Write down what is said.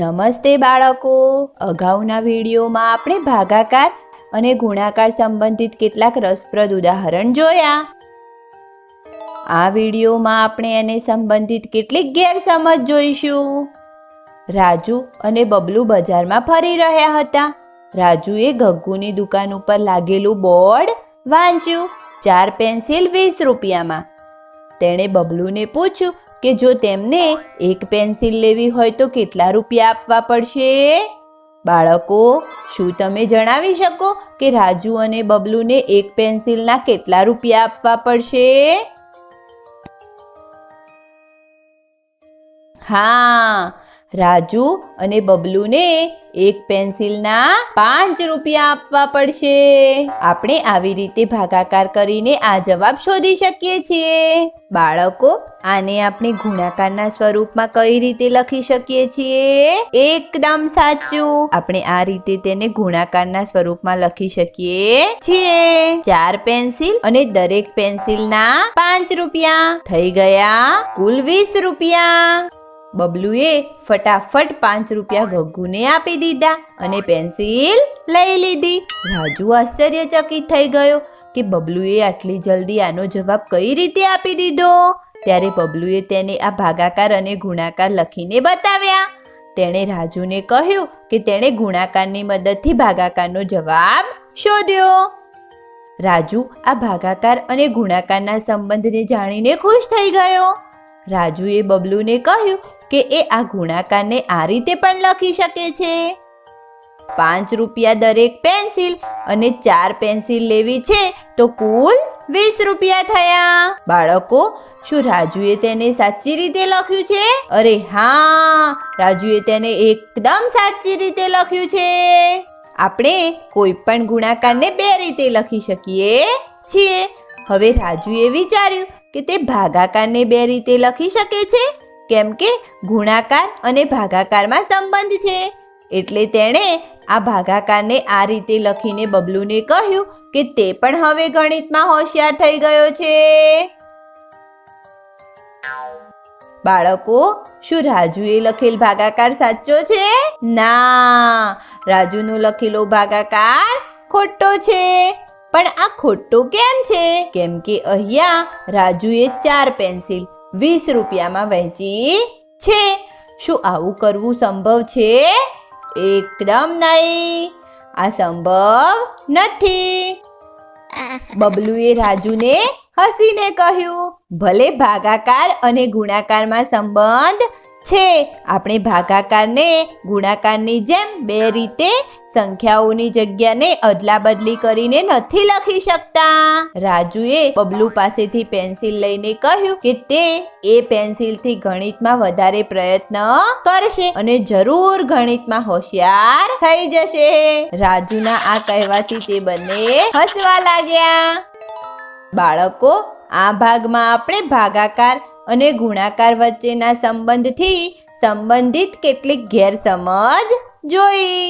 નમસ્તે બાળકો, અગાઉના વિડીયોમાં આપણે ભાગાકાર અને ગુણાકાર સંબંધિત કેટલાક રસપ્રદ ઉદાહરણ જોયા. આ વિડીયોમાં આપણે એને સંબંધિત કેટલીક ગેરસમજ જોઈશું. રાજુ અને બબલુ બજારમાં ફરી રહ્યા હતા. રાજુએ ગગ્ગુની દુકાન ઉપર લાગેલું બોર્ડ વાંચ્યું. 4 પેન્સિલ 20 રૂપિયામાં. તેણે બબલુને પૂછ્યું કે જો તેમને એક પેન્સિલ લેવી હોય તો કેટલા રૂપિયા આપવા પડશે? બાળકો, શું તમે જણાવી શકો કે રાજુ અને બબલુને એક પેન્સિલના કેટલા રૂપિયા આપવા પડશે? હા, રાજુ અને બબલુને એક પેન્સિલના 5 રૂપિયા આપવા પડશે. આપણે આવી રીતે ભાગાકાર કરીને આ જવાબ શોધી શકીએ છીએ. બાળકો, આને આપણે ગુણાકારના સ્વરૂપમાં કઈ રીતે લખી શકીએ છીએ? એકદમ સાચું, આપણે આ રીતે તેને ગુણાકારના સ્વરૂપમાં લખી શકીએ છીએ. 4 પેન્સિલ અને દરેક પેન્સિલના 5 રૂપિયા થઈ ગયા કુલ 20 રૂપિયા. બબલુએ ફટાફટ 5 રૂપિયા ગગ્ગુને આપી દીધા અને પેન્સિલ લઈ લીધી. રાજુ આશ્ચર્યચકિત થઈ ગયો કે બબલુએ આટલી જલ્દી આનો જવાબ કઈ રીતે આપી દીધો. ત્યારે બબલુએ તેને આ ભાગાકાર અને ગુણાકાર લખીને બતાવ્યા. તેણે રાજુને કહ્યું કે તેણે ગુણાકારની મદદથી ભાગાકારનો જવાબ શોધ્યો. રાજુ આ ભાગાકાર અને ગુણાકારના સંબંધને જાણીને ખુશ થઈ ગયો. રાજુએ બબલુને કહ્યું કે એ આ ગુણાકારને આ રીતે પણ લખી શકે છે. 5 રૂપિયા દરેક પેન્સિલ અને 4 પેન્સિલ લેવી છે તો કુલ 20 રૂપિયા થયા. બાળકો, શું રાજુએ તેને સાચી રીતે લખ્યું છે? અરે હા, રાજુએ તેને એકદમ સાચી રીતે લખ્યું છે. આપણે કોઈ પણ ગુણાકારને 2 રીતે લખી શકીએ છીએ. હવે રાજુએ વિચાર્યું કે તે ભાગાકારને 2 રીતે લખી શકે છે, કેમ કે ગુણાકાર અને ભાગાકારમાં સંબંધ છે. એટલે તેણે આ ભાગાકારને આ રીતે લખીને બબલુને કહ્યું કે તે પણ હવે ગણિતમાં હોશિયાર થઈ ગયો છે. બાળકો, શું રાજુએ લખેલ ભાગાકાર સાચો છે? ના, રાજુનો લખેલો ભાગાકાર ખોટો છે. પણ આ ખોટો કેમ છે? કેમ કે અહીંયા રાજુએ 4 પેન્સિલ 20 રૂપિયામાં વહેંચી છે. શું આવું કરવું સંભવ છે? એકદમ નહીં, આ સંભવ નથી. બબલુએ રાજુને હસીને કહ્યું, ભલે ભાગાકાર અને ગુણાકારમાં સંબંધ છે, આપણે ભાગાકારને ગુણાકારની જેમ 2 રીતે સંખ્યાઓની જગ્યાને અદલાબદલી કરીને નથી લખી શકતા. રાજુએ બબલુ પાસેથી પેન્સિલ લઈને કહ્યું કે તે એ પેન્સિલથી ગણિતમાં વધારે પ્રયત્ન કરશે અને જરૂર ગણિતમાં હોશિયાર થઈ જશે. રાજુના આ કહેવાથી તે બંને હસવા લાગ્યા. બાળકો, આ ભાગમાં આપણે ભાગાકાર અને ગુણાકાર વચ્ચેના સંબંધથી સંબંધિત કેટલીક ગેરસમજ જોઈ.